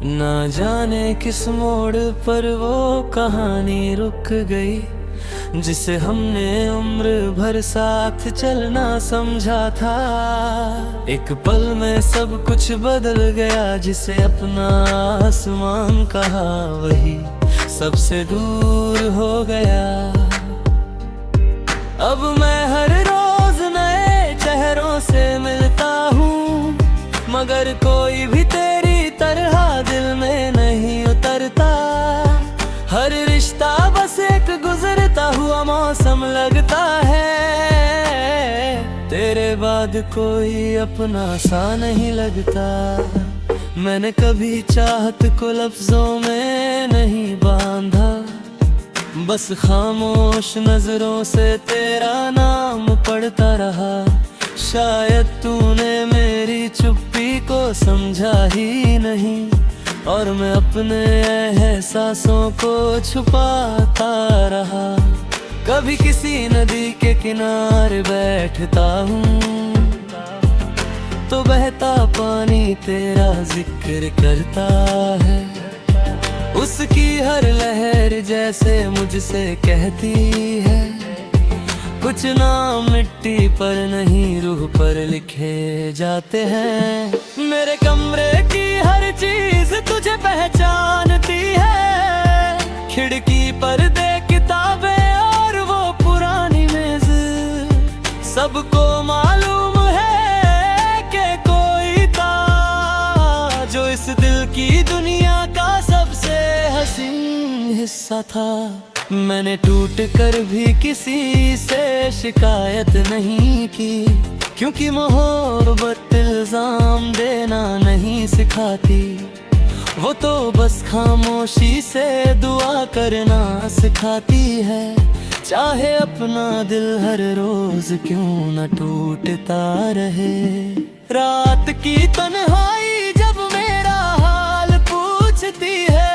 ना जाने किस मोड़ पर वो कहानी रुक गई, जिसे हमने उम्र भर साथ चलना समझा था। एक पल में सब कुछ बदल गया, जिसे अपना आसमान कहा वही सबसे दूर हो गया। अब मैं हर रोज नए चेहरों से मिलता हूँ, मगर कोई भी तेरी तरह दिल में नहीं उतरता। हर रिश्ता बस एक गुजरता हुआ मौसम लगता है, तेरे बाद कोई अपना सा नहीं लगता। मैंने कभी चाहत को लफ्जों में नहीं बांधा, बस खामोश नजरों से तेरा नाम पढ़ता रहा। शायद तूने मेरी चुप्पी को समझा ही नहीं, और मैं अपने एहसासों को छुपाता रहा। कभी किसी नदी के किनारे बैठता हूँ, तो बहता पानी तेरा जिक्र करता है। उसकी हर लहर जैसे मुझसे कहती है, कुछ नाम मिट्टी पर नहीं रूह पर लिखे जाते हैं। मेरे कमरे की हर चीज तुझे पहचानती है, खिड़की पर दे किताबें और वो पुरानी मेज। सबको मालूम है कि कोई था जो इस दिल की दुनिया का सबसे हसीन हिस्सा था। मैंने टूट कर भी किसी से शिकायत नहीं की, क्योंकि मोहब्बत इल्जाम देना नहीं सिखाती। वो तो बस खामोशी से दुआ करना सिखाती है। चाहे अपना दिल हर रोज क्यों न टूटता रहे। रात की तन्हाई जब मेरा हाल पूछती है,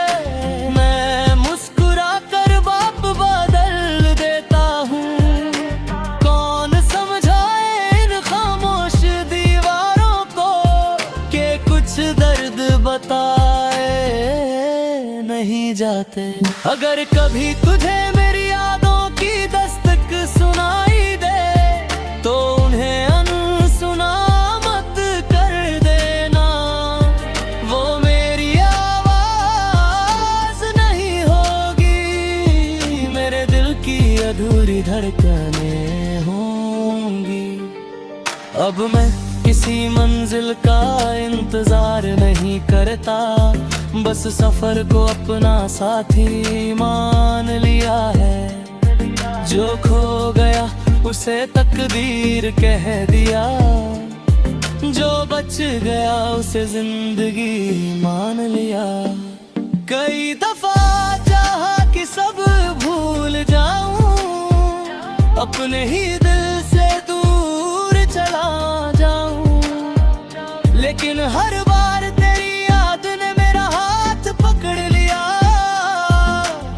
मैं मुस्कुरा कर बाप बदल देता हूँ। कौन समझाए इन खामोश दीवारों को कि कुछ दर्द बताए नहीं जाते। अगर कभी तुझे मेरी यादों की दस्तक सुनाई दे, तो उन्हें अनसुना मत कर देना। वो मेरी आवाज नहीं होगी, मेरे दिल की अधूरी धड़कनें होंगी। अब मैं किसी मंजिल का इंतजार नहीं करता, बस सफर को अपना साथी मान लिया है। जो खो गया उसे तकदीर कह दिया, जो बच गया उसे जिंदगी मान लिया। कई दफा चाहा कि सब भूल जाऊं, अपने ही दिल से दूर चला जाऊं, लेकिन हर बार तेरी याद ने मेरा हाथ पकड़ लिया,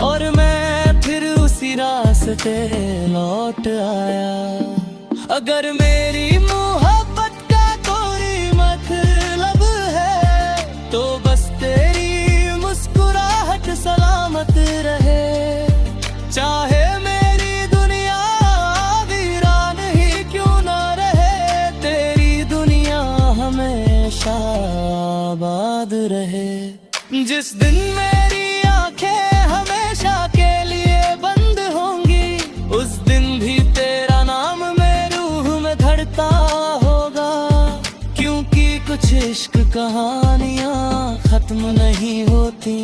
और मैं फिर उसी रास्ते लौट आया। अगर मेरी मोहब्बत का कोई मतलब है, तो बस तेरी मुस्कुराहट सलामत रहे। चाहे मेरी दुनिया वीरान ही क्यों ना रहे, तेरी दुनिया हमेशा आबाद रहे। जिस दिन मेरी आंखें हमेशा के लिए बंद होंगी, उस दिन भी तेरा नाम मेरी रूह में धड़ता होगा। क्योंकि कुछ इश्क कहानियां खत्म नहीं होती,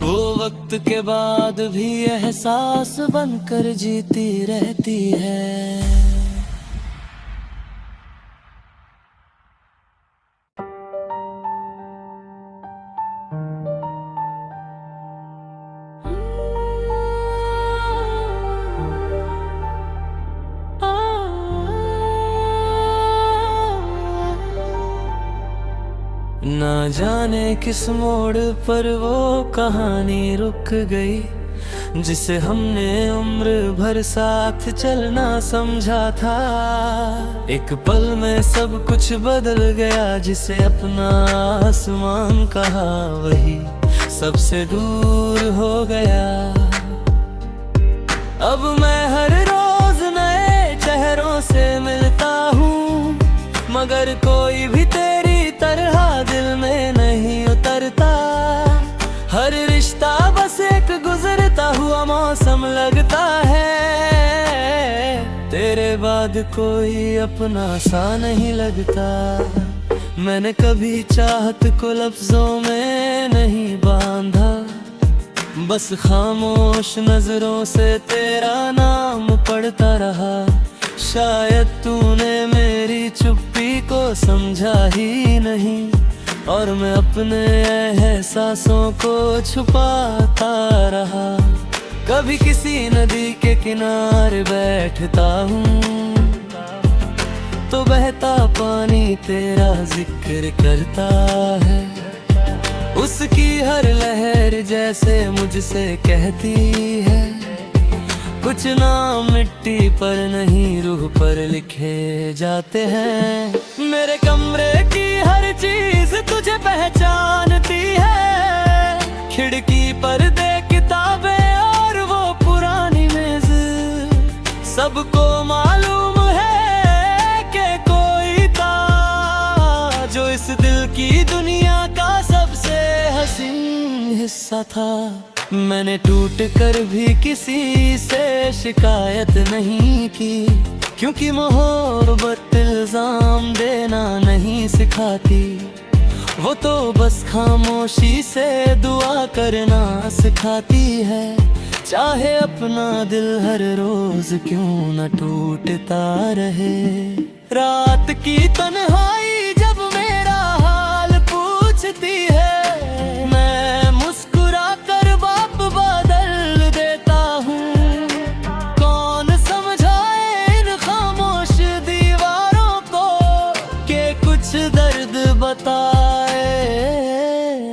वो वक्त के बाद भी एहसास बनकर जीती रहती है। ना जाने किस मोड़ पर वो कहानी रुक गई, जिसे हमने उम्र भर साथ चलना समझा था। एक पल में सब कुछ बदल गया, जिसे अपना आसमान कहा वही सबसे दूर हो गया। अब मैं हर रोज नए चेहरों से मिलता हूँ, मगर कोई भी तेरी तरह दिल में नहीं उतरता। हर रिश्ता बस एक गुजरता हुआ मौसम लगता है, तेरे बाद कोई अपना सा नहीं लगता। मैंने कभी चाहत को लफ्जों में नहीं बांधा, बस खामोश नजरों से तेरा नाम पढ़ता रहा। शायद तूने मेरी चुप्पी को समझा ही नहीं, और मैं अपने एहसासों को छुपाता रहा। कभी किसी नदी के किनारे बैठता हूँ, तो बहता पानी तेरा जिक्र करता है। उसकी हर लहर जैसे मुझसे कहती है, कुछ नाम मिट्टी पर नहीं रूह पर लिखे जाते हैं। मेरे कमरे की हर चीज तुझे पहचानती है, खिड़की पर दे किताबें और वो पुरानी मेज। सबको मालूम है कि कोई था जो इस दिल की दुनिया का सबसे हसीन हिस्सा था। मैंने टूट कर भी किसी से शिकायत नहीं की, क्योंकि मोहब्बत इल्जाम देना नहीं सिखाती। वो तो बस खामोशी से दुआ करना सिखाती है। चाहे अपना दिल हर रोज क्यों न टूटता रहे। रात की तन्हाई जब मेरा हाल पूछती है, मैं मुस्कुरा कर बाप बदल देता हूँ। कौन समझाए इन खामोश दीवारों को कि कुछ दर्द बताए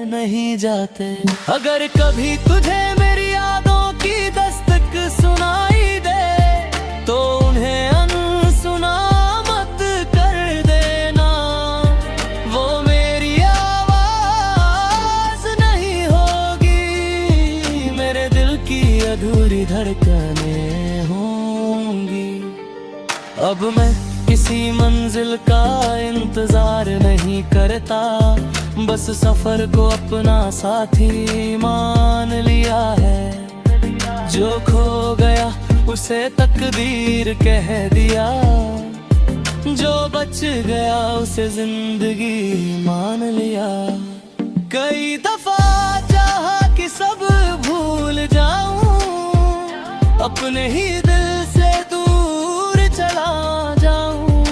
नहीं जाते। अगर कभी तुझे मेरी यादों की दस्तक सुनाई दे, तो उन्हें अनसुना मत कर देना। वो मेरी आवाज नहीं होगी, मेरे दिल की अधूरी धड़कनें होंगी। अब मैं किसी मंजिल का इंतजार नहीं करता, बस सफर को अपना साथी मान लिया है। जो खो गया उसे तकदीर कह दिया, जो बच गया उसे जिंदगी मान लिया। कई दफा चाहा कि सब भूल जाऊं, अपने ही दिल से दूर चला जाऊं,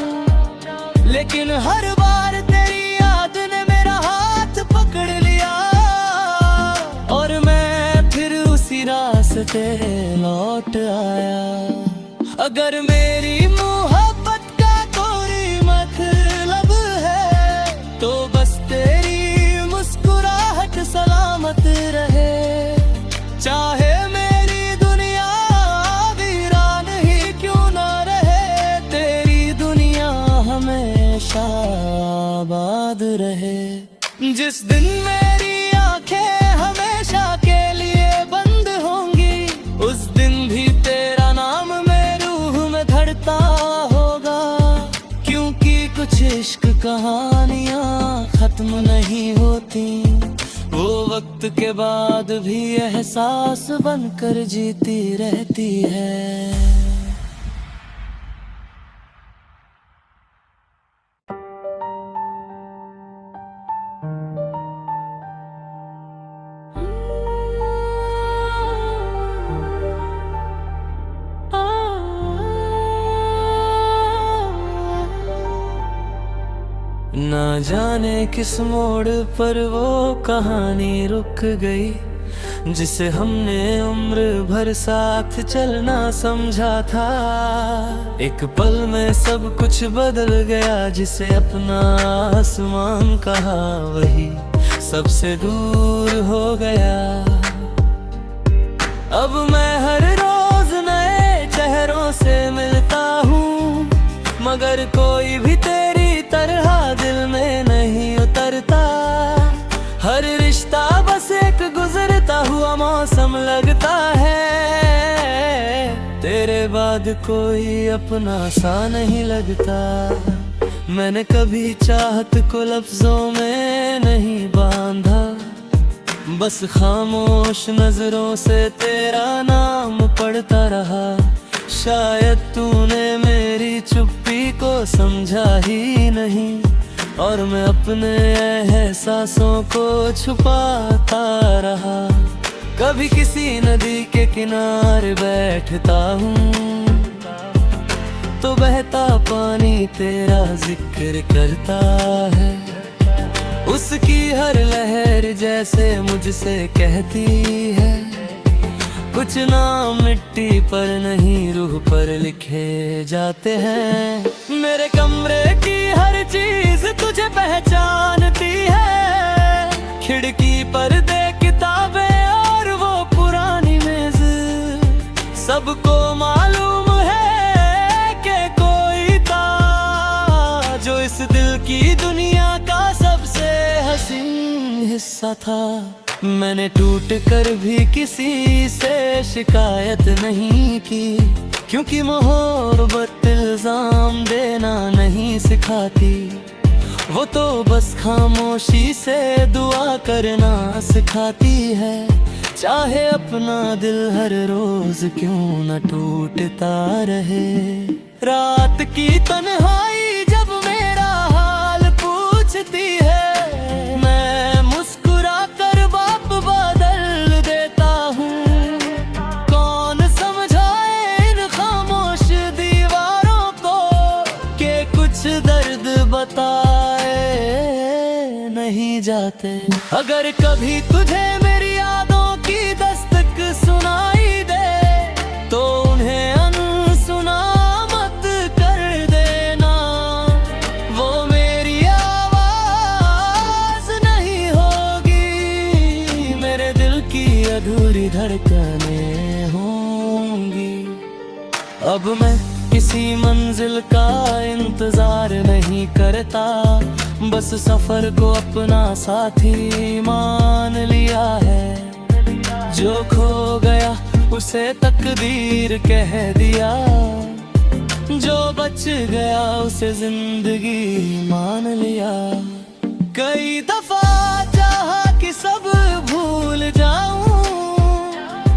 लेकिन हर बार तेरी याद ने मेरा हाथ पकड़ लिया, और मैं फिर उसी रास्ते लौट आया। अगर मेरी मोहब्बत का कोई मतलब है, तो बस तेरी मुस्कुराहट सलामत रहे। चाहे मेरी दुनिया वीरान ही क्यों ना रहे, तेरी दुनिया हमेशा आबाद रहे। जिस दिन मेरी आंखें हमेशा के लिए बंद होंगी, उस दिन भी तेरा नाम मेरी रूह में धड़ता होगा। क्योंकि कुछ इश्क कहानियां खत्म नहीं होती, वो वक्त के बाद भी एहसास बनकर जीती रहती है। ना जाने किस मोड़ पर वो कहानी रुक गई, जिसे हमने उम्र भर साथ चलना समझा था। एक पल में सब कुछ बदल गया, जिसे अपना आसमान कहा वही सबसे दूर हो गया। अब मैं हर रोज नए चेहरों से मिलता हूँ, मगर कोई भी तेरी तरह दिल में नहीं उतरता। हर रिश्ता बस एक गुजरता हुआ मौसम लगता है, तेरे बाद कोई अपना सा नहीं लगता। मैंने कभी चाहत को लफ्जों में नहीं बांधा, बस खामोश नजरों से तेरा नाम पढ़ता रहा। शायद तूने मेरी चुप्पी को समझा ही नहीं, और मैं अपने एहसासों को छुपाता रहा। कभी किसी नदी के किनारे बैठता हूँ, तो बहता पानी तेरा जिक्र करता है। उसकी हर लहर जैसे मुझसे कहती है, कुछ नाम मिट्टी पर नहीं रूह पर लिखे जाते हैं। मेरे कमरे की हर चीज तुझे पहचानती है, खिड़की पर दे किताबें और वो पुरानी मेज। सबको मालूम है कि कोई था जो इस दिल की दुनिया का सबसे हसीन हिस्सा था। मैंने टूट कर भी किसी से शिकायत नहीं की, क्योंकि मोहब्बत इल्जाम देना नहीं सिखाती। वो तो बस खामोशी से दुआ करना सिखाती है। चाहे अपना दिल हर रोज क्यों न टूटता रहे। रात की तन्हाई जब मेरा हाल पूछती है, मैं मुस्कुरा कर बाप बदल देता हूँ। कौन समझाए इन खामोश दीवारों को कि कुछ दर्द बताए नहीं जाते। अगर कभी तुझे मेरी यादों की दस्तक सुनाई दे, तो उन्हें अनसुना मत कर देना। वो मेरी आवाज नहीं होगी, मेरे दिल की अधूरी धड़कनें होंगी। अब मैं किसी मंजिल का इंतजार नहीं करता, बस सफर को अपना साथी मान लिया है। जो खो गया उसे तकदीर कह दिया, जो बच गया उसे जिंदगी मान लिया। कई दफा चाहा कि सब भूल जाऊं,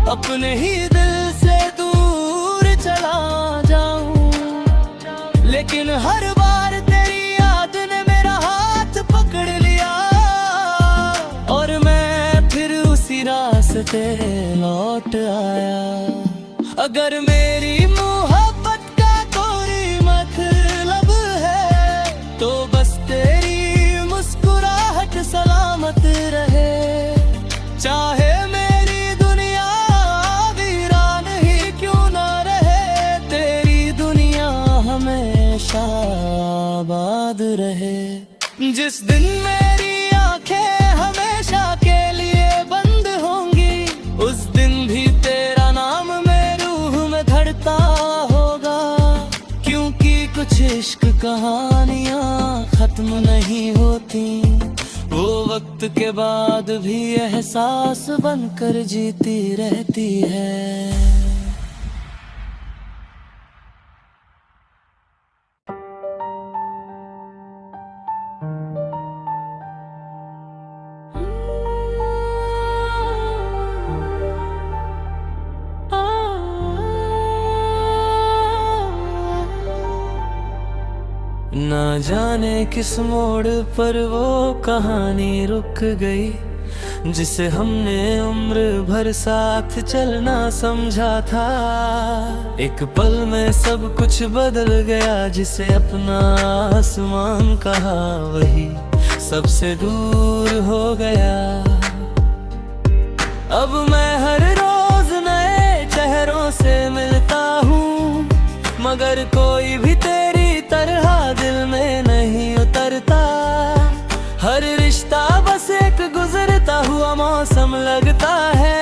अपने ही दिल से दूर चला जाऊं, लेकिन हर बार तेरी याद ने मेरा हाथ पकड़ लिया, और मैं फिर उसी रास्ते लौट आया। अगर मेरी मोहब्बत का कोई मतलब है, तो बस तेरी मुस्कुराहट सलामत रहे। चाहे मेरी दुनिया वीरान ही क्यों ना रहे, तेरी दुनिया हमेशा आबाद रहे। जिस दिन मेरी आंखें हमेशा के लिए बंद होंगी, उस दिन भी तेरा नाम मेरी रूह में धड़ता होगा। क्योंकि कुछ इश्क कहानियां खत्म नहीं होती, वो वक्त के बाद भी एहसास बनकर जीती रहती है। ना जाने किस मोड़ पर वो कहानी रुक गई, जिसे हमने उम्र भर साथ चलना समझा था। एक पल में सब कुछ बदल गया, जिसे अपना आसमान कहा वही सबसे दूर हो गया। अब मैं हर रोज नए चेहरों से मिलता हूँ, मगर कोई भी तेरी तरह दिल में नहीं उतरता। हर रिश्ता बस एक गुजरता हुआ मौसम लगता है,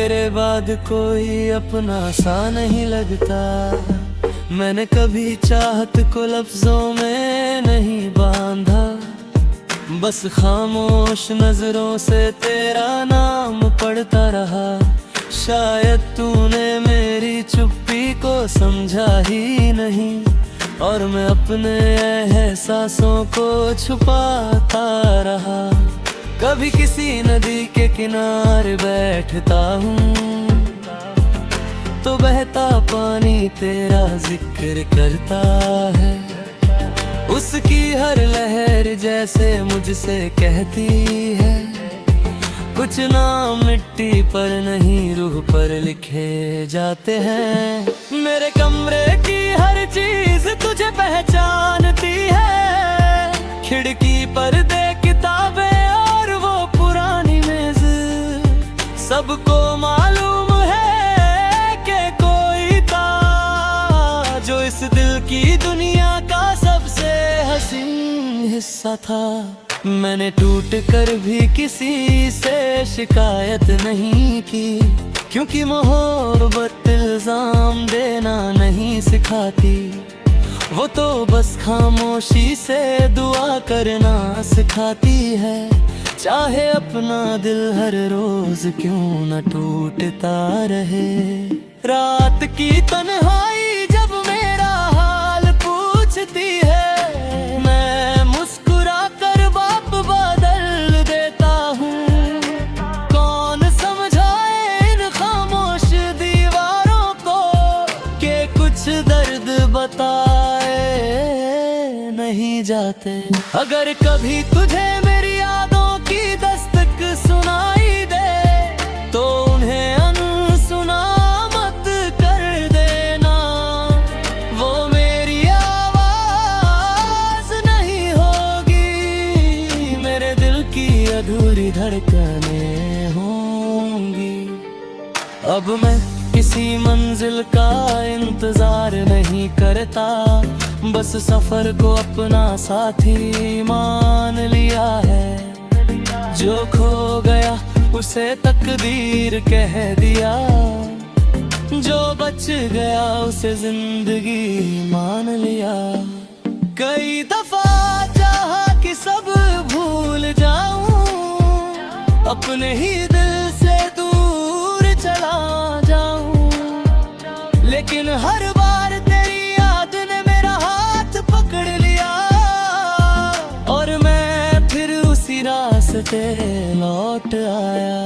तेरे बाद कोई अपना सा नहीं लगता। मैंने कभी चाहत को लफ्जों में नहीं बांधा, बस खामोश नजरों से तेरा नाम पढ़ता रहा। शायद तूने मेरी चुप्पी को समझा ही नहीं, और मैं अपने एहसासों को छुपाता रहा। कभी किसी नदी के किनारे बैठता हूँ तो बहता पानी तेरा जिक्र करता है। उसकी हर लहर जैसे मुझसे कहती है, कुछ नाम मिट्टी पर नहीं रूह पर लिखे जाते हैं। मेरे कमरे की हर चीज तुझे पहचानती है, खिड़की पर दे किताबें और वो पुरानी मेज। सबको मालूम है कि कोई था जो इस दिल की दुनिया का सबसे हसीन हिस्सा था। मैंने टूट कर भी किसी से शिकायत नहीं की, क्योंकि मोहब्बत इल्जाम देना नहीं सिखाती। वो तो बस खामोशी से दुआ करना सिखाती है। चाहे अपना दिल हर रोज क्यों न टूटता रहे। रात की तन्हाई जब मेरा हाल पूछती है, मैं मुस्कुरा कर बाप बदल देता हूँ। कौन समझाए इन खामोश दीवारों को कि कुछ दर्द बताए नहीं जाते। अगर कभी तुझे मेरी यादों की दस्तक सुनाई दे तो उन्हें अनसुना मत कर देना। वो मेरी आवाज नहीं होगी, मेरे दिल की अधूरी धड़कनें होंगी। अब मैं किसी मंजिल का इंतजार नहीं करता, बस सफर को अपना साथी मान लिया है। जो खो गया उसे तकदीर कह दिया, जो बच गया उसे जिंदगी मान लिया। कई दफा चाहा कि सब भूल जाऊं, अपने ही दिल से दूर चला जाऊं, लेकिन हर बार तेरी याद ने मेरा हाथ पकड़ लिया और मैं फिर उसी रास्ते लौट आया।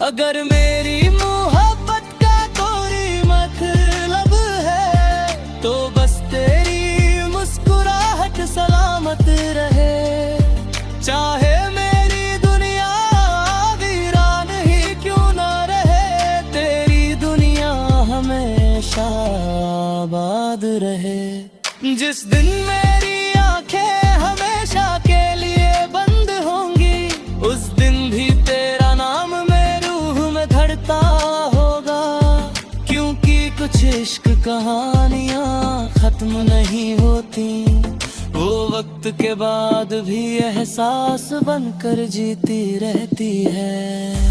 अगर मेरी मोहब्बत का कोई मतलब है तो बस तेरी मुस्कुराहट सलामत रहे। चाहे मेरी दुनिया वीरान ही क्यों ना रहे, तेरी दुनिया हमेशा आबाद रहे। जिस दिन मेरी आंखें हमेशा के लिए बंद होंगी, उस दिन भी तेरा नाम मेरी रूह में धड़ता होगा। क्योंकि कुछ इश्क कहानियां खत्म नहीं होती, वो वक्त के बाद भी एहसास बनकर जीती रहती है।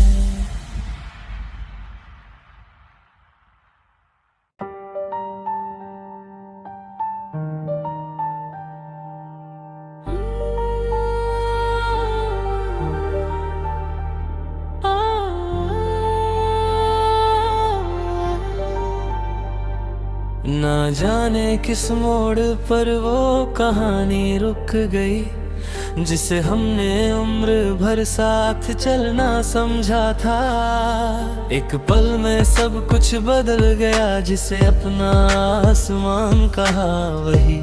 ना जाने किस मोड़ पर वो कहानी रुक गई, जिसे हमने उम्र भर साथ चलना समझा था। एक पल में सब कुछ बदल गया, जिसे अपना आसमान कहा वही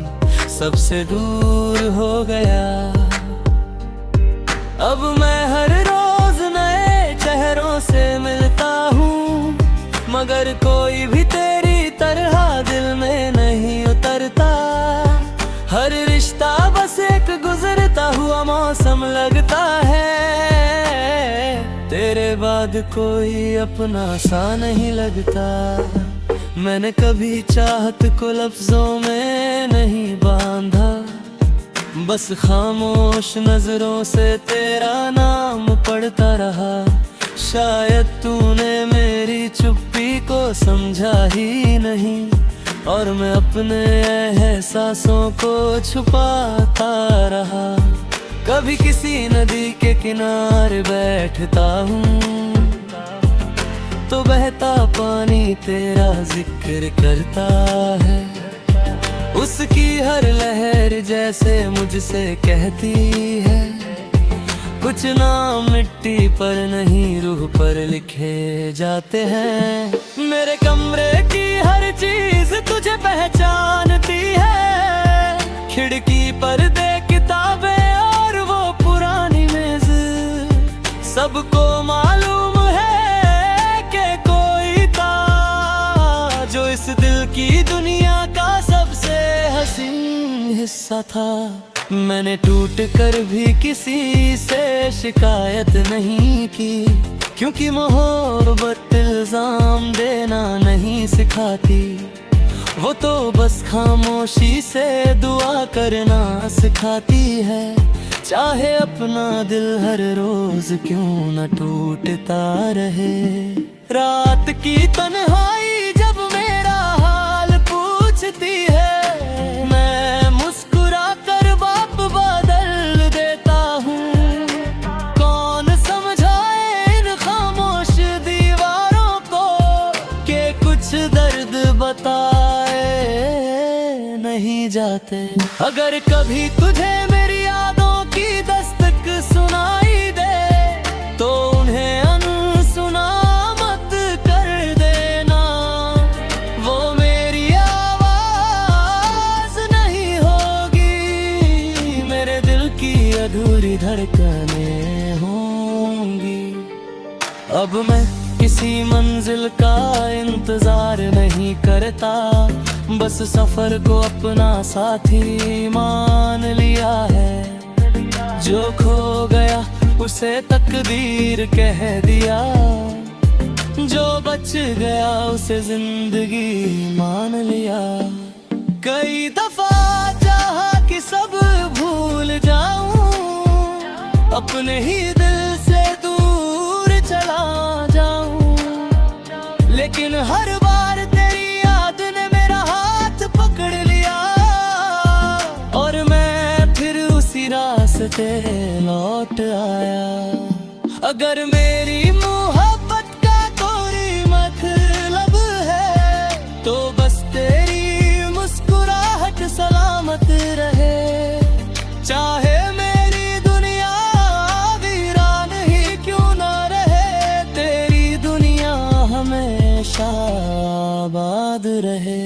सबसे दूर हो गया। अब मैं हर रोज नए चेहरों से मिलता हूँ, मगर कोई भी तेरी तरह दिल में नहीं उतरता। हर रिश्ता बस एक गुजरता हुआ मौसम लगता है। तेरे बाद कोई अपना सा नहीं लगता। मैंने कभी चाहत को लफ्जों में नहीं बांधा, बस खामोश नजरों से तेरा नाम पढ़ता रहा। शायद तूने समझा ही नहीं, और मैं अपने एहसासों को छुपाता रहा। कभी किसी नदी के किनारे बैठता हूँ तो बहता पानी तेरा जिक्र करता है। उसकी हर लहर जैसे मुझसे कहती है, कुछ नाम मिट्टी पर नहीं रूह पर लिखे जाते हैं। मेरे कमरे की हर चीज तुझे पहचानती है, खिड़की पर दे किताबें और वो पुरानी मेज। सबको मालूम है कि कोई था जो इस दिल की दुनिया का सबसे हसीन हिस्सा था। मैंने टूट कर भी किसी से शिकायत नहीं की, क्योंकि मोहब्बत इल्जाम देना नहीं सिखाती। वो तो बस खामोशी से दुआ करना सिखाती है। चाहे अपना दिल हर रोज क्यों न टूटता रहे। रात की तन्हाई जब मेरा हाल पूछती है, मैं मुस्कुरा कर बाप बदल देता हूँ। कौन समझाए इन खामोश दीवारों को कि कुछ दर्द बताए नहीं जाते। अगर कभी तुझे मेरी यादों की दस्तक सुनाई दे तो उन्हें अनसुना मत कर देना। वो मेरी आवाज नहीं होगी, मेरे दिल की अधूरी धड़कनें होंगी। अब मैं किसी मंजिल का इंतजार नहीं करता, बस सफर को अपना साथी मान लिया है। जो खो गया उसे तकदीर कह दिया, जो बच गया उसे जिंदगी मान लिया। कई दफा चाहा कि सब भूल जाऊं, अपने ही दिल से दूर चला जाऊं, लेकिन हर बार तेरी याद ने मेरा हाथ पकड़ लिया और मैं फिर उसी रास्ते लौट आया। अगर मेरी मोहब्बत का कोई मतलब है तो बस तेरी मुस्कुराहट सलामत रहे। चाहे मेरी दुनिया वीरान ही क्यों ना रहे, तेरी दुनिया हमेशा आबाद रहे।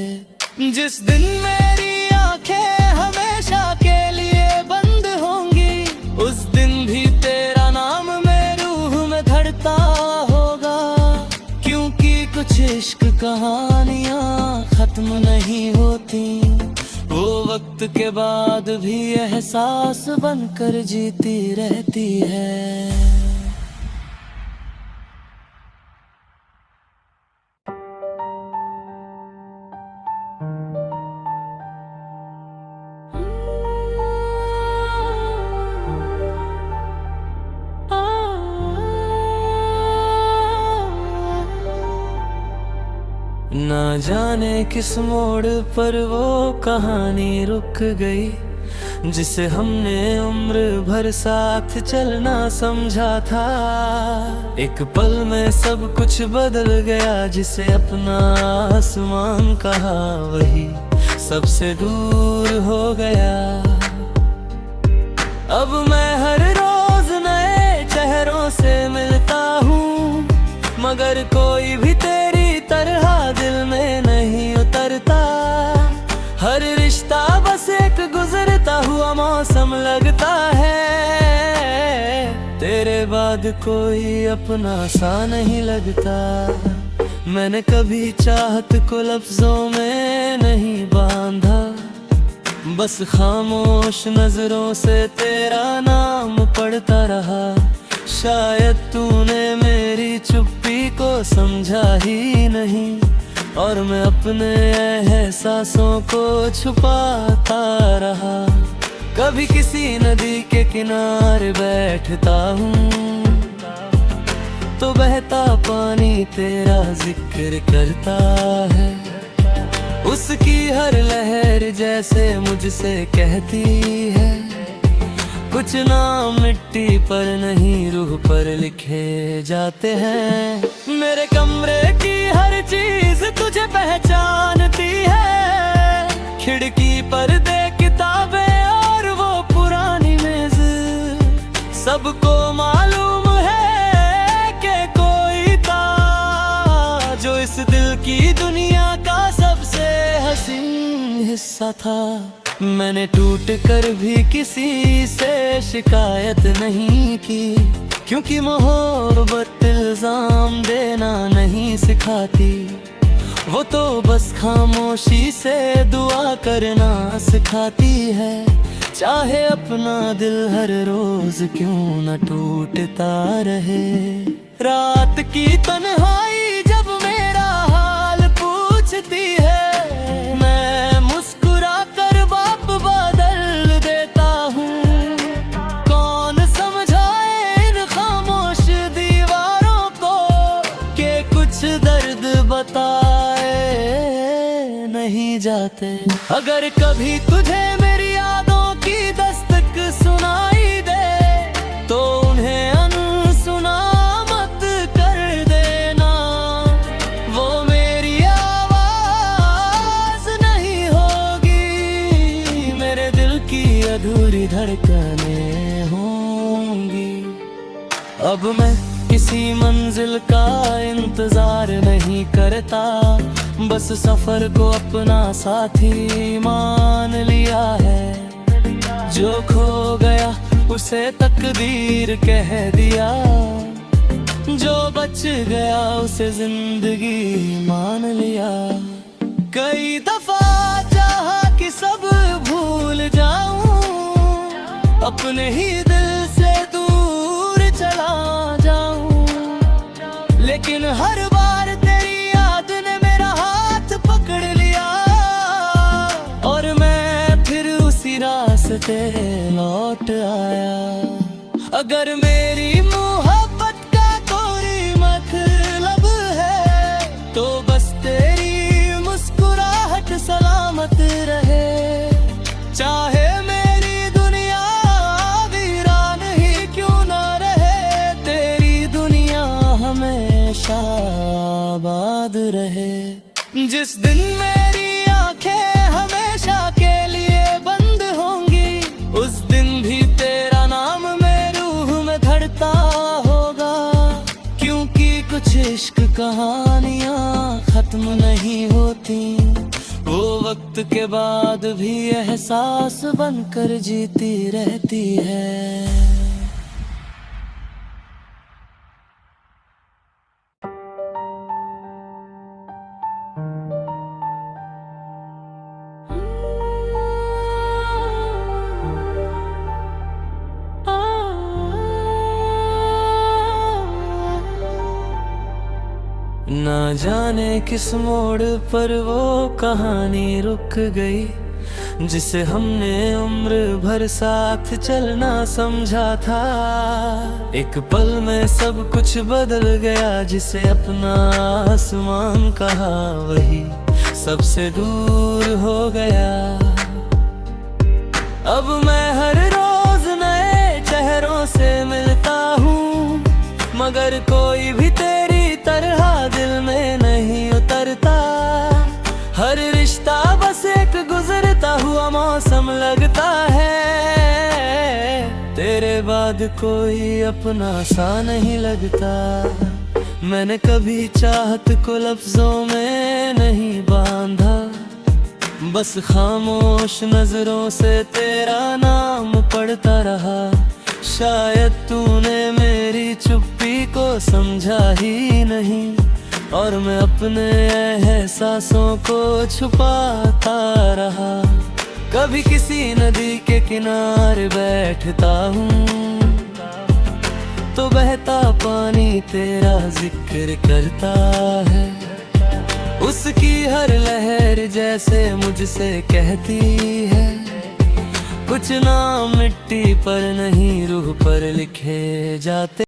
जिस दिन मेरी आंखें हमेशा के लिए बंद होंगी, उस दिन भी तेरा नाम मेरी रूह में धड़ता होगा। क्योंकि कुछ इश्क कहानियां खत्म नहीं होती, वो वक्त के बाद भी एहसास बनकर जीती रहती है। ना जाने किस मोड़ पर वो कहानी रुक गई, जिसे हमने उम्र भर साथ चलना समझा था। एक पल में सब कुछ बदल गया, जिसे अपना आसमान कहा वही सबसे दूर हो गया। अब मैं हर रोज नए चेहरों से मिलता हूँ, मगर कोई भी तेरी तरह दिल में नहीं उतरता। हर रिश्ता बस एक गुजरता हुआ मौसम लगता है, तेरे बाद कोई अपना सा नहीं लगता। मैंने कभी चाहत को लफ्जों में नहीं बांधा, बस खामोश नजरों से तेरा नाम पढ़ता रहा। शायद तूने मेरी चुप्पी को समझा ही नहीं, और मैं अपने एहसासों को छुपाता रहा। कभी किसी नदी के किनारे बैठता हूँ तो बहता पानी तेरा जिक्र करता है। उसकी हर लहर जैसे मुझसे कहती है, कुछ नाम मिट्टी पर नहीं रूह पर लिखे जाते हैं। मेरे कमरे की हर चीज तुझे पहचानती है, खिड़की पर दे किताबें और वो पुरानी मेज। सबको मालूम है कि कोई था जो इस दिल की दुनिया का सबसे हसीन हिस्सा था। मैंने टूट कर भी किसी से शिकायत नहीं की, क्योंकि मोहब्बत इल्जाम देना नहीं सिखाती। वो तो बस खामोशी से दुआ करना सिखाती है। चाहे अपना दिल हर रोज क्यों न टूटता रहे। रात की तन्हाई जब मेरा हाल पूछती है, मैं मुस्कुरा कर बाप बदल देता हूँ। कौन समझाए इन खामोश दीवारों को कि कुछ दर्द बताए नहीं जाते। अगर कभी तुझे मेरी यादों की दस्तक सुनाई दे, तो उन्हें अनसुना मत कर देना। वो मेरी आवाज नहीं होगी, मेरे दिल की अधूरी धड़कनें होंगी। अब मैं किसी मंजिल का इंतजार नहीं करता, बस सफर को अपना साथी मान लिया है। जो खो गया उसे तकदीर कह दिया, जो बच गया उसे जिंदगी मान लिया। कई दफा चाहा कि सब भूल जाऊं, अपने ही दिल से दूर चला जाऊं, लेकिन हर बार तेरी याद ने मेरा हाथ पकड़ लिया और मैं फिर उसी रास्ते लौट आया। अगर मेरी मोहब्बत का कोई मतलब है, तो बस तेरी मुस्कुराहट सलामत रहे। चाहे मेरी दुनिया वीरान ही क्यों ना रहे, तेरी दुनिया हमेशा आबाद रहे। जिस दिन मेरी आंखें हमेशा के लिए बंद होंगी, उस दिन भी तेरा नाम मेरी रूह में धड़ता होगा। क्योंकि कुछ इश्क कहानियां खत्म नहीं होती, वो वक्त के बाद भी एहसास बनकर जीती रहती है। ना जाने किस मोड़ पर वो कहानी रुक गई, जिसे हमने उम्र भर साथ चलना समझा था। एक पल में सब कुछ बदल गया, जिसे अपना आसमान कहा वही सबसे दूर हो गया। अब मैं हर रोज नए चेहरों से मिलता हूँ, मगर कोई भी तेरी तरह दिल में नहीं उतरता। हर रिश्ता बस एक गुजरता हुआ मौसम लगता है, तेरे बाद कोई अपना सा नहीं लगता। मैंने कभी चाहत को लफ्जों में नहीं बांधा, बस खामोश नजरों से तेरा नाम पढ़ता रहा। शायद तूने मेरी चुप्पी को समझा ही नहीं, और मैं अपने एहसासों को छुपाता रहा। कभी किसी नदी के किनारे बैठता हूँ, तो बहता पानी तेरा जिक्र करता है। उसकी हर लहर जैसे मुझसे कहती है, कुछ नाम मिट्टी पर नहीं रूह पर लिखे जाते।